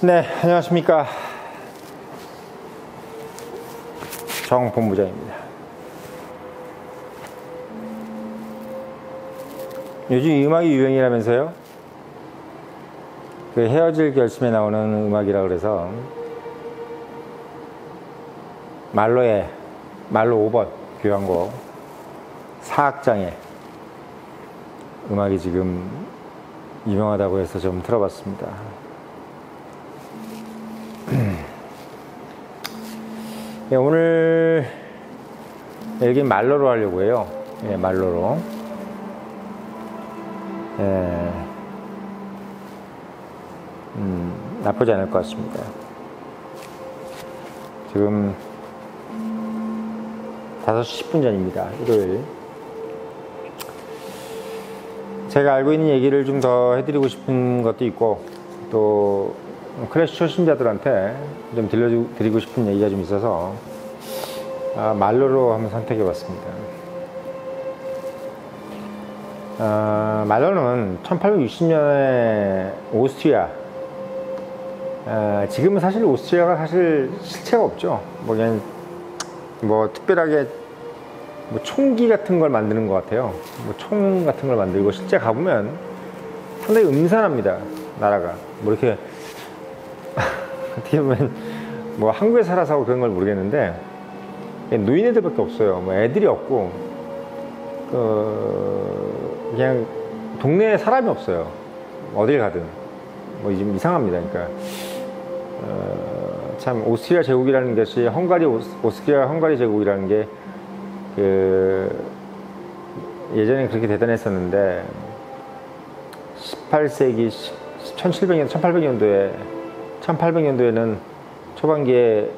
네, 안녕하십니까. 정 본부장입니다. 요즘 이 음악이 유행이라면서요? 그 헤어질 결심에 나오는 음악이라 그래서 말로 5번 교향곡 사악장의 음악이 지금 유명하다고 해서 좀 틀어봤습니다. 예, 오늘 여기 말로로 하려고 해요. 예, 말로로. 예, 나쁘지 않을 것 같습니다. 지금 5시 10분 전입니다. 일요일. 제가 알고 있는 얘기를 좀 더 해드리고 싶은 것도 있고, 또 클래식 초신자들한테 좀 들려드리고 싶은 얘기가 좀 있어서 말로로 한번 선택해 봤습니다. 말로는 1860년에 오스트리아, 지금은 사실 오스트리아가 사실 실체가 없죠. 그냥 특별하게 총기 같은 걸 만드는 것 같아요. 총 같은 걸 만들고 실제 가보면 상당히 음산합니다. 나라가 이렇게 어떻게 보면 한국에 살아서 그런 걸 모르겠는데 노인애들밖에 없어요. 애들이 없고 그냥 동네에 사람이 없어요. 어딜 가든 좀 이상합니다. 그러니까 참 오스트리아 제국이라는 것이 오스트리아 헝가리 제국이라는 게 예전에 그렇게 대단했었는데 18세기 1700년 1800년도에는 초반기에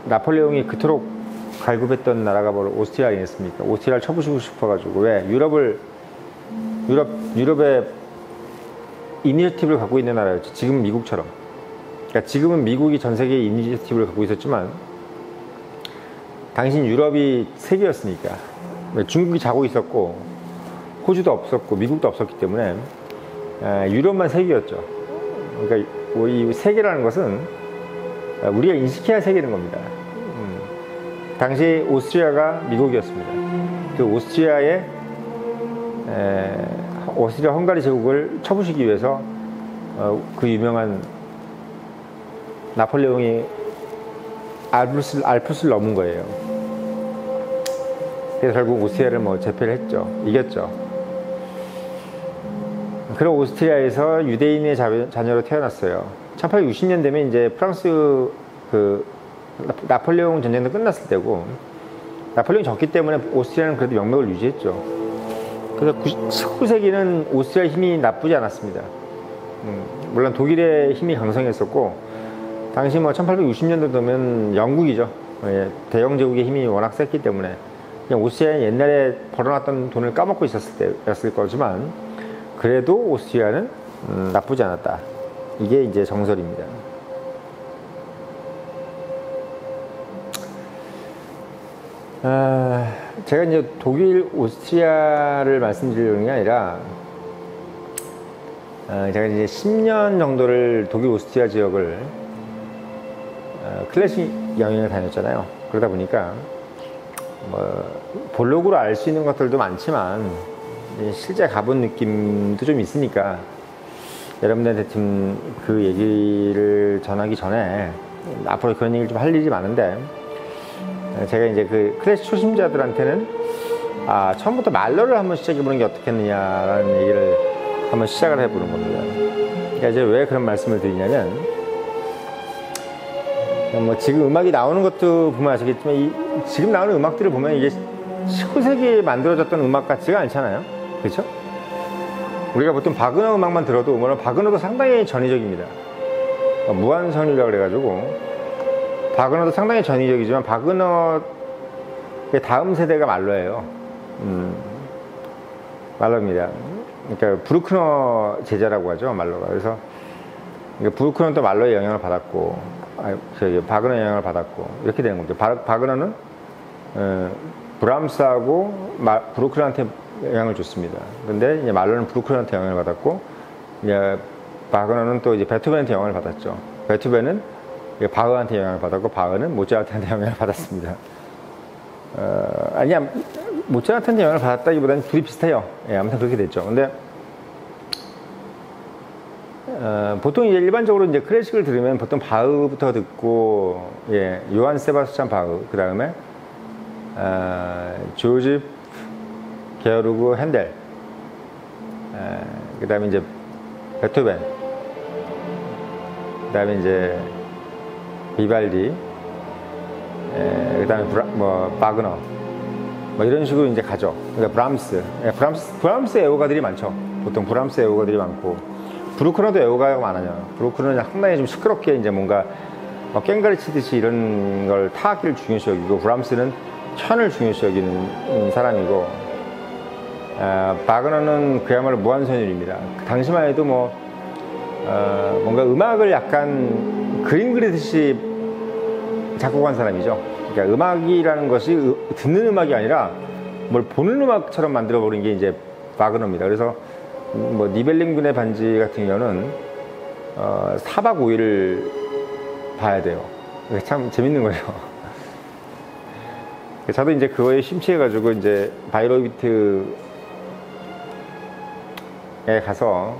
나폴레옹이 그토록 갈굽했던 나라가 바로 오스트리아 아니겠습니까? 오스트리아를 쳐부수고 싶어가지고 왜 유럽의 이니셔티브를 갖고 있는 나라였죠. 지금 미국처럼. 그러니까 지금은 미국이 전 세계의 이니셔티브를 갖고 있었지만 당신 유럽이 세계였으니까. 중국이 자고 있었고 호주도 없었고 미국도 없었기 때문에 유럽만 세계였죠. 그러니까 이 세계라는 것은 우리가 인식해야 세계는 겁니다. 당시 오스트리아가 미국이었습니다. 그 오스트리아 헝가리 제국을 쳐부시기 위해서 그 유명한 나폴레옹이 알프스를 넘은 거예요. 그래서 결국 오스트리아를 제패를 했죠. 이겼죠. 그런 오스트리아에서 유대인의 자녀로 태어났어요. 1860년 되면 이제 프랑스 나폴레옹 전쟁도 끝났을 때고, 나폴레옹이 졌기 때문에 오스트리아는 그래도 명맥을 유지했죠. 그래서 19세기는 오스트리아 힘이 나쁘지 않았습니다. 물론 독일의 힘이 강성했었고, 당시 1860년도 되면 영국이죠. 대영 제국의 힘이 워낙 셌기 때문에 그냥 오스트리아는 옛날에 벌어놨던 돈을 까먹고 있었을 때였을 거지만 그래도 오스트리아는 나쁘지 않았다. 이게 이제 정설입니다. 제가 이제 독일, 오스트리아를 말씀드리는 게 아니라 제가 이제 10년 정도를 독일, 오스트리아 지역을 클래식 영역을 다녔잖아요. 그러다 보니까 볼록으로 알 수 있는 것들도 많지만 실제 가본 느낌도 좀 있으니까 여러분들한테 좀 그 얘기를 전하기 전에 앞으로 그런 얘기를 좀 할 일이 많은데, 제가 이제 그 클래식 초심자들한테는 처음부터 말로를 한번 시작해보는 게 어떻겠느냐라는 얘기를 한번 시작을 해보는 겁니다. 그러니까 이제 왜 그런 말씀을 드리냐면, 지금 음악이 나오는 것도 보면 아시겠지만 지금 나오는 음악들을 보면 이게 19세기에 만들어졌던 음악 같지가 않잖아요. 그렇죠? 우리가 보통 바그너 음악만 들어도 물론 바그너도 상당히 전위적입니다. 무한선율이라고 그래가지고 바그너도 상당히 전위적이지만 바그너의 다음 세대가 말로예요. 말로입니다. 그러니까 브루크너 제자라고 하죠, 말로가. 그래서 브루크너는 또 말로의 영향을 받았고 바그너 영향을 받았고 이렇게 되는 겁니다. 바그너는 브람스하고 브루크너한테 영향을 줬습니다. 그런데 이제 말로는 브루크너한테 영향을 받았고 이제 바그너는 또 이제 베토벤한테 영향을 받았죠. 베토벤은 바흐한테 영향을 받았고, 바흐는 모차르트한테 영향을 받았습니다. 아니야, 모차르트한테 영향을 받았다기보다는 둘이 비슷해요. 예, 아무튼 그렇게 됐죠. 근데 보통 이제 일반적으로 이제 클래식을 들으면 보통 바흐부터 듣고, 예, 요한 세바스찬 바흐, 그 다음에 조지프 게오르그 핸델, 그 다음에 이제 베토벤, 그 다음에 이제 비발디, 그 다음에 바그너, 뭐 이런 식으로 이제 가죠. 그러니까 브람스, 브람스 애호가들이 많죠. 보통 브람스 애호가들이 많고, 브루크너도 애호가가 많아요. 브루크너는 상당히 좀 시끄럽게 이제 뭔가 꽹가리 치듯이 이런 걸 타악기를 중요시 여기고, 브람스는 천을 중요시 여기는 사람이고, 바그너는 그야말로 무한선율입니다. 그 당시만 해도 뭔가 음악을 약간 그림 그리듯이 작곡한 사람이죠. 그러니까 음악이라는 것이 듣는 음악이 아니라 뭘 보는 음악처럼 만들어버린 게 이제 바그너입니다. 그래서 니벨링군의 반지 같은 경우는 4박 5일을 봐야 돼요. 그게 참 재밌는 거예요. 저도 이제 그거에 심취해가지고 이제 바이로비트에 가서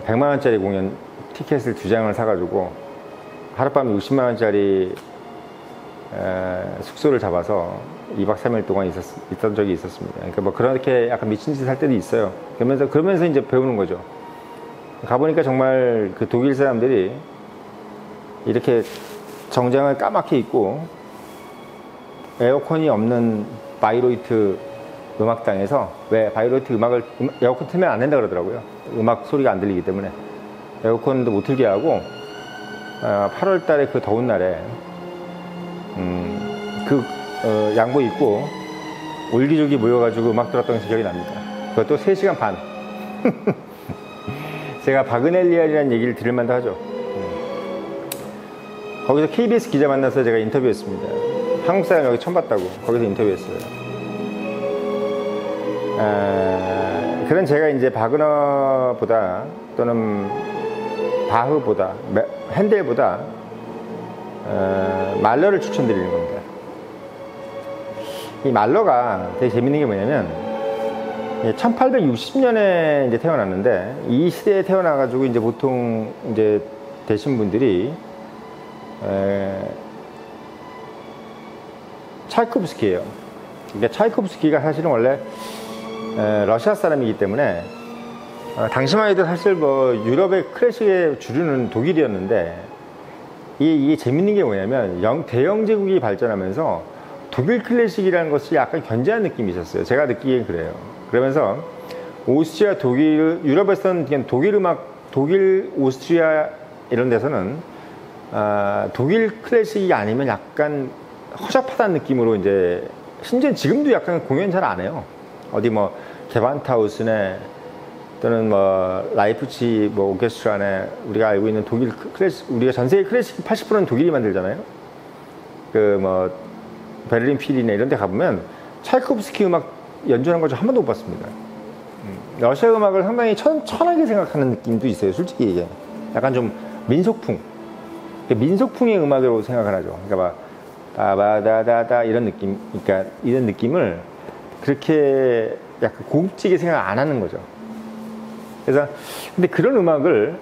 100만원짜리 공연 티켓을 2장을 사가지고 하룻밤에 60만원짜리 숙소를 잡아서 2박 3일 동안 있던 적이 있었습니다. 그러니까 그렇게 약간 미친 짓 할 때도 있어요. 그러면서 이제 배우는 거죠. 가보니까 정말 그 독일 사람들이 이렇게 정장을 까맣게 입고 에어컨이 없는 바이로이트 음악당에서, 왜 바이로이트 에어컨 틀면 안 된다 그러더라고요. 음악 소리가 안 들리기 때문에 에어컨도 못 틀게 하고, 8월 달에 그 더운 날에 양복 입고 올기졸기 모여가지고 음악 들었던 기억이 납니다. 그것도 3시간 반. 제가 바그넬리안이라는 얘기를 들을 만도 하죠. 거기서 KBS 기자 만나서 제가 인터뷰했습니다. 한국 사람 여기 처음 봤다고 거기서 인터뷰했어요. 그런 제가 이제 바그너보다 또는 바흐보다 핸델보다 말러를 추천드리는 겁니다. 이 말러가 되게 재밌는 게 뭐냐면 1860년에 이제 태어났는데, 이 시대에 태어나가지고 이제 보통 이제 되신 분들이 차이코프스키예요. 그러니까 차이코프스키가 사실은 원래 러시아 사람이기 때문에 당시만 해도 사실 유럽의 클래식의 주류는 독일이었는데, 이게 재밌는 게 뭐냐면 대영 제국이 발전하면서 독일 클래식이라는 것이 약간 견제한 느낌이 있었어요. 제가 느끼기엔 그래요. 그러면서 오스트리아, 독일, 유럽에서는 그냥 독일 음악, 독일, 오스트리아 이런 데서는 독일 클래식이 아니면 약간 허접하다는 느낌으로 이제, 심지어 지금도 약간 공연 잘 안 해요. 어디 게반트하우스네 또는 라이프치 오케스트라네, 우리가 알고 있는 독일 클래식, 우리가 전 세계 클래식 80%는 독일이 만들잖아요. 베를린 필리네 이런 데 가보면 차이코프스키 음악 연주하는 거 저 한 번도 못 봤습니다. 러시아 음악을 상당히 천하게 생각하는 느낌도 있어요. 솔직히 이게 약간 좀 민속풍의 음악으로 생각을 하죠. 그러니까 바바다다다 이런 느낌, 그러니까 이런 느낌을 그렇게 약간 고급지게 생각 안 하는 거죠. 그래서 근데 그런 음악을,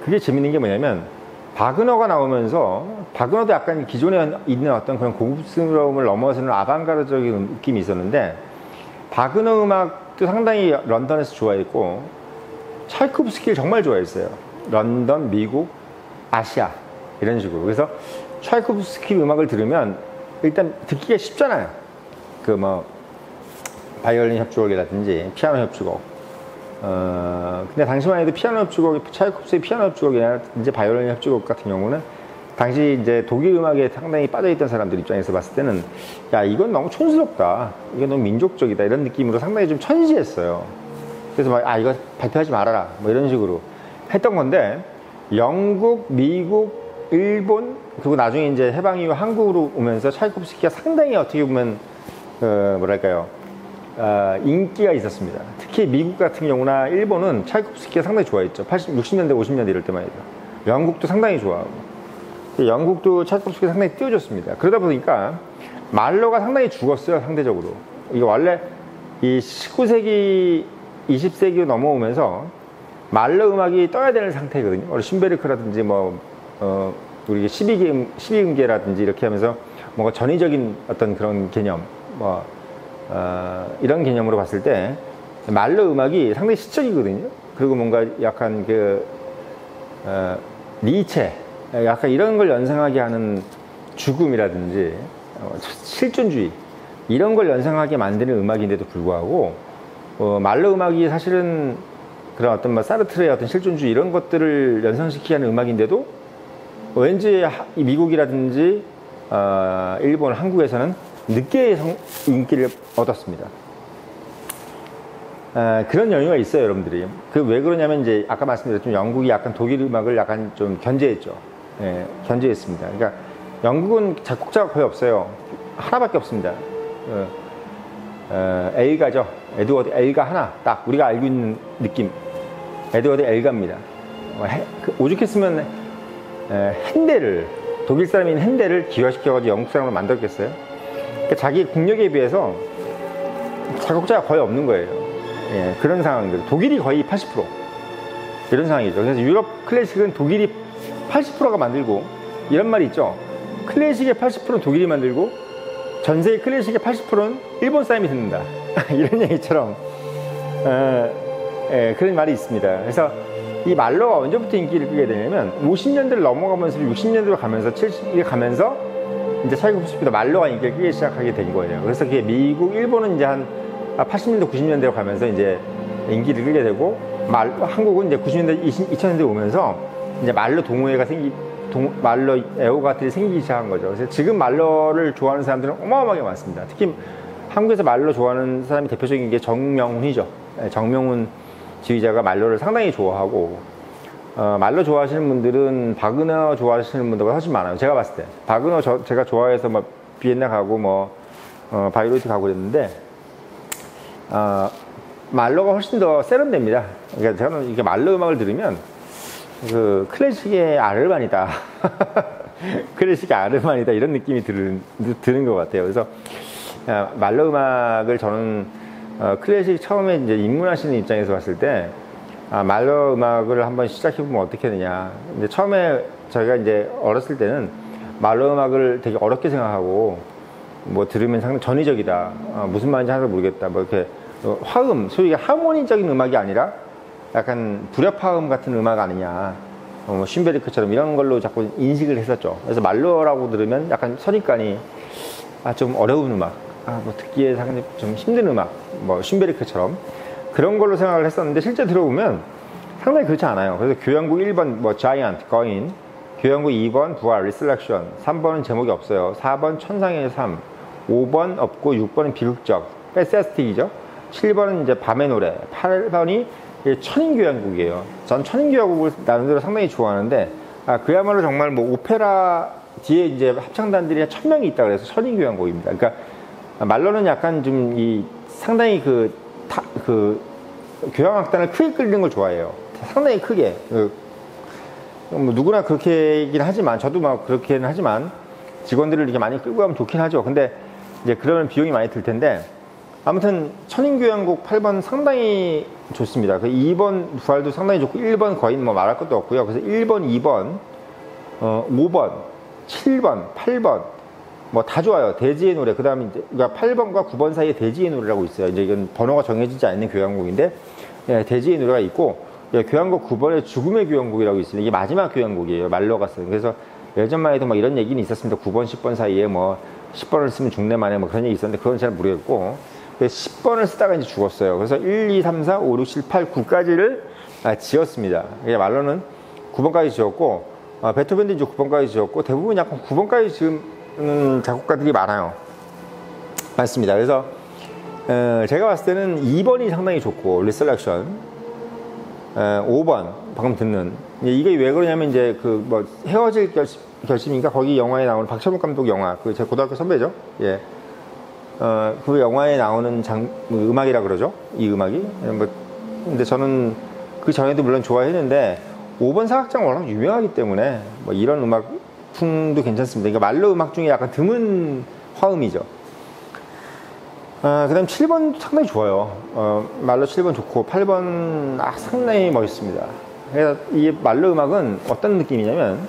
그게 재밌는 게 뭐냐면 바그너가 나오면서, 바그너도 약간 기존에 있는 어떤 그런 고급스러움을 넘어서는 아방가르적인 느낌이 있었는데, 바그너 음악도 상당히 런던에서 좋아했고 차이코프스키를 정말 좋아했어요. 런던, 미국, 아시아 이런 식으로. 그래서 차이코프스키 음악을 들으면 일단 듣기가 쉽잖아요. 바이올린 협주곡이라든지 피아노 협주곡. 근데 당시만 해도 피아노 협주곡, 차이코프스키 피아노 협주곡이나 이제 바이올린 협주곡 같은 경우는 당시 이제 독일 음악에 상당히 빠져있던 사람들 입장에서 봤을 때는, 야, 이건 너무 촌스럽다, 이건 너무 민족적이다, 이런 느낌으로 상당히 좀 천시했어요. 그래서 이거 발표하지 말아라, 이런 식으로 했던 건데, 영국, 미국, 일본, 그리고 나중에 이제 해방 이후 한국으로 오면서 차이코프스키가 상당히 어떻게 보면 뭐랄까요, 인기가 있었습니다. 특히 미국 같은 경우나 일본은 차이콥스키가 상당히 좋아했죠. 60년대, 50년대 이럴 때만 해도. 영국도 상당히 좋아하고. 영국도 차이콥스키가 상당히 띄워줬습니다. 그러다 보니까 말러가 상당히 죽었어요, 상대적으로. 이게 원래 이 19세기, 20세기로 넘어오면서 말러 음악이 떠야 되는 상태거든요. 우리 슌베르크라든지 우리 12음계라든지 이렇게 하면서 뭔가 전위적인 어떤 그런 개념, 이런 개념으로 봤을 때 말러 음악이 상당히 시적이거든요. 그리고 뭔가 약간 니체, 약간 이런 걸 연상하게 하는 죽음이라든지 실존주의 이런 걸 연상하게 만드는 음악인데도 불구하고 말러 음악이 사실은 그런 어떤 사르트르의 어떤 실존주의 이런 것들을 연상시키게 하는 음악인데도 왠지 미국이라든지 일본, 한국에서는 늦게 인기를 얻었습니다. 그런 연유가 있어요, 여러분들이. 왜 그러냐면 이제 아까 말씀드렸지만 영국이 약간 독일 음악을 약간 좀 견제했죠. 예, 견제했습니다. 그러니까 영국은 작곡자가 거의 없어요. 하나밖에 없습니다. 엘가죠. 에드워드 엘가 하나, 딱 우리가 알고 있는 느낌. 에드워드 엘가입니다. 오죽했으면 핸델을, 독일 사람인 핸델을 기화시켜가지고 영국 사람으로 만들었겠어요? 그러니까 자기 국력에 비해서 작곡자가 거의 없는 거예요. 예, 그런 상황들. 독일이 거의 80% 이런 상황이죠. 그래서 유럽 클래식은 독일이 80%가 만들고, 이런 말이 있죠. 클래식의 80%는 독일이 만들고 전 세계 클래식의 80%는 일본 사람이 듣는다. 이런 얘기처럼 그런 말이 있습니다. 그래서 이 말러가 언제부터 인기를 끄게 되냐면 50년대를 넘어가면서 60년대로 가면서 70년대 가면서 이제 차이콥스키도 말러가 인기를 끄기 시작하게 된 거예요. 그래서 그게 미국, 일본은 이제 한 80년대, 90년대로 가면서 이제 인기를 끄게 되고, 한국은 이제 90년대, 2000년대 오면서 이제 말러 동호회가 말러 애호가들이 생기기 시작한 거죠. 그래서 지금 말러를 좋아하는 사람들은 어마어마하게 많습니다. 특히 한국에서 말러 좋아하는 사람이 대표적인 게 정명훈이죠. 정명훈 지휘자가 말러를 상당히 좋아하고, 말러 좋아하시는 분들은 바그너 좋아하시는 분들보다 훨씬 많아요. 제가 봤을 때 바그너 제가 좋아해서 비엔나 가고 바이로이트 가고 그랬는데 말러가 훨씬 더 세련됩니다. 그러니까 저는 이게 말러 음악을 들으면 클래식의 아르반이다. 클래식의 아르반이다. 이런 느낌이 드는 것 같아요. 그래서 말러 음악을 저는 클래식 처음에 이제 입문하시는 입장에서 봤을 때 말러 음악을 한번 시작해보면 어떻게 되냐. 이제 처음에 저희가 이제 어렸을 때는 말러 음악을 되게 어렵게 생각하고 들으면 상당히 전위적이다. 무슨 말인지 하나도 모르겠다. 이렇게 화음, 소위 하모니적인 음악이 아니라 약간 불협화음 같은 음악 아니냐, 슌베르크처럼 이런 걸로 자꾸 인식을 했었죠. 그래서 말러라고 들으면 약간 선입관이 좀 어려운 음악, 듣기에 상당히 좀 힘든 음악, 슌베르크처럼 그런 걸로 생각을 했었는데 실제 들어보면 상당히 그렇지 않아요. 그래서 교향곡 1번 자이언트, 거인, 교향곡 2번 부활, 리셀렉션, 3번은 제목이 없어요. 4번 천상의 삶, 5번 없고 6번은 비극적, 페세스틱이죠. 7번은 이제 밤의 노래, 8번이 천인교향곡이에요. 전 천인교향곡을 나름대로 상당히 좋아하는데, 그야말로 정말 오페라 뒤에 이제 합창단들이 1000명이 있다 그래서 천인교향곡입니다. 그러니까 말러는 약간 좀 상당히 교향악단을 크게 끌리는 걸 좋아해요. 상당히 크게. 누구나 그렇게긴 하지만, 저도 그렇게는 하지만 직원들을 이렇게 많이 끌고 가면 좋긴 하죠. 근데 이제 그러면 비용이 많이 들 텐데, 아무튼 천인교향곡 8번 상당히 좋습니다. 2번 부활도 상당히 좋고, 1번 거인 말할 것도 없고요. 그래서 1번, 2번, 5번, 7번, 8번 다 좋아요. 대지의 노래. 그 다음에 이제 8번과 9번 사이에 대지의 노래라고 있어요. 이제 이건 번호가 정해지지 않는 교향곡인데, 대지의 노래가 있고, 교향곡 9번에 죽음의 교향곡이라고 있습니다. 이게 마지막 교향곡이에요. 말러가 쓴. 그래서 예전만 해도 이런 얘기는 있었습니다. 9번, 10번 사이에 10번을 쓰면 죽네 만에 그런 얘기 있었는데, 그건 잘 모르겠고, 10번을 쓰다가 이제 죽었어요. 그래서 1, 2, 3, 4, 5, 6, 7, 8, 9까지를 지었습니다. 말러는 9번까지 지었고, 베토벤도 이제 9번까지 지었고, 대부분 약간 9번까지 지은 작곡가들이 많습니다. 그래서 제가 봤을 때는 2번이 상당히 좋고, 리셀렉션, 5번 방금 듣는, 이게 왜 그러냐면 이제 헤어질 결심인가, 거기 영화에 나오는 박철묵 감독 영화, 제 고등학교 선배죠. 예. 그 영화에 나오는 음악이라 그러죠. 이 음악이. 뭐, 근데 저는 그 전에도 물론 좋아했는데 5번 사각장 워낙 유명하기 때문에 뭐 이런 음악풍도 괜찮습니다. 그러니까 말로 음악 중에 약간 드문 화음이죠. 그 다음 7번 상당히 좋아요. 말로 7번 좋고 8번 상당히 멋있습니다. 그래서 이 말로 음악은 어떤 느낌이냐면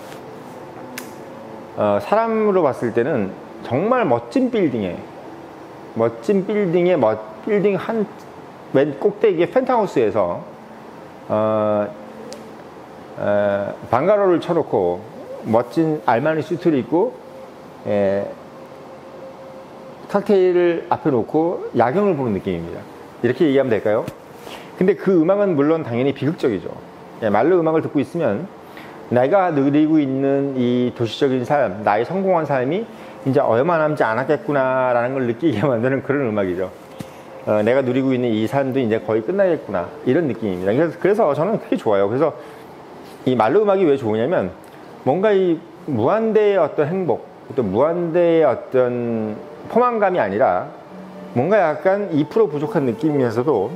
사람으로 봤을 때는 정말 멋진 빌딩에 빌딩 한 맨 꼭대기에 펜트하우스에서 방가로를 쳐놓고 멋진 알마니 수트를 입고 칵테일을 앞에 놓고 야경을 보는 느낌입니다. 이렇게 얘기하면 될까요? 근데 그 음악은 물론 당연히 비극적이죠. 말로 음악을 듣고 있으면 내가 누리고 있는 이 도시적인 삶, 나의 성공한 삶이 이제 얼마 남지 않았겠구나 라는 걸 느끼게 만드는 그런 음악이죠. 내가 누리고 있는 이 삶도 이제 거의 끝나겠구나 이런 느낌입니다. 그래서 저는 그게 좋아요. 그래서 이 말로 음악이 왜 좋으냐면 뭔가 이 무한대의 어떤 행복, 또 무한대의 어떤 포만감이 아니라 뭔가 약간 2% 부족한 느낌이면서도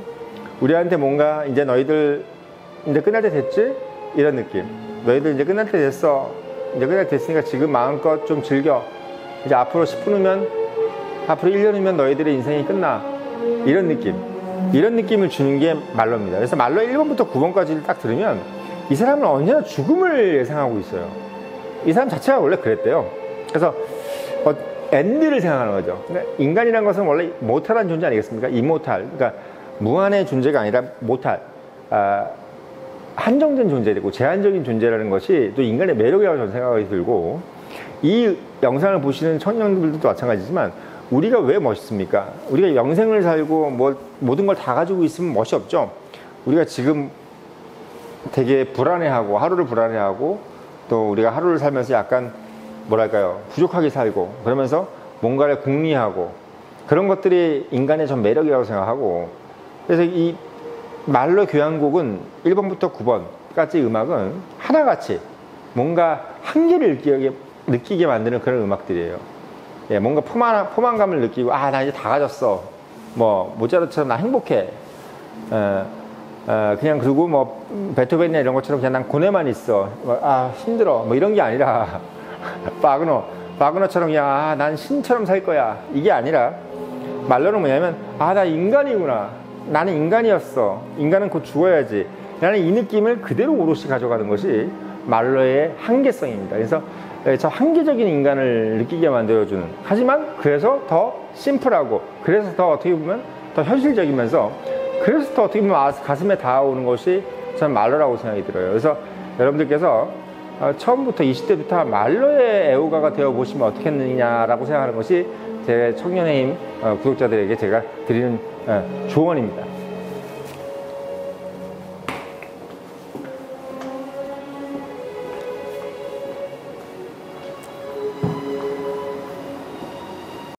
우리한테 뭔가 이제 너희들 이제 끝날 때 됐지? 이런 느낌. 너희들 이제 끝날 때 됐어. 이제 끝날 때 됐으니까 지금 마음껏 좀 즐겨. 이제 앞으로 10분 후면, 앞으로 1년 후면 너희들의 인생이 끝나. 이런 느낌. 이런 느낌을 주는 게 말로입니다. 그래서 말로 1번부터 9번까지를 딱 들으면 이 사람은 언제나 죽음을 예상하고 있어요. 이 사람 자체가 원래 그랬대요. 그래서 엔드를 생각하는 거죠. 그러니까 인간이라는 것은 원래 모탈한 존재 아니겠습니까? 이모탈. 그러니까 무한의 존재가 아니라 모탈. 한정된 존재이고 제한적인 존재라는 것이 또 인간의 매력이라고 저는 생각이 들고, 이 영상을 보시는 청년들도 마찬가지지만 우리가 왜 멋있습니까? 우리가 영생을 살고 뭐 모든 걸 다 가지고 있으면 멋이 없죠. 우리가 지금 되게 불안해하고, 하루를 불안해하고, 또 우리가 하루를 살면서 약간 뭐랄까요, 부족하게 살고, 그러면서 뭔가를 궁리하고, 그런 것들이 인간의 전 매력이라고 생각하고, 그래서 이 말로 교향곡은 1번부터 9번까지 음악은 하나같이 뭔가 한계를 느끼게 만드는 그런 음악들이에요. 예, 뭔가 포만감을 느끼고, 나 이제 다 가졌어. 뭐 모차르트처럼 나 행복해. 그냥, 그리고 뭐 베토벤이나 이런 것처럼 그냥 난 고뇌만 있어. 힘들어. 뭐 이런 게 아니라 바그너처럼 그냥 난 신처럼 살 거야. 이게 아니라 말로는 뭐냐면 나 인간이구나. 나는 인간이었어. 인간은 곧 죽어야지. 라는 이 느낌을 그대로 오롯이 가져가는 것이 말로의 한계성입니다. 그래서 저 한계적인 인간을 느끼게 만들어주는, 하지만 그래서 더 심플하고, 그래서 더 어떻게 보면 더 현실적이면서, 그래서 더 어떻게 보면 가슴에 닿아오는 것이 저는 말로라고 생각이 들어요. 그래서 여러분들께서 처음부터 20대부터 말로의 애호가가 되어 보시면 어떻겠느냐라고 생각하는 것이 제 청년의 힘 구독자들에게 제가 드리는 조언입니다.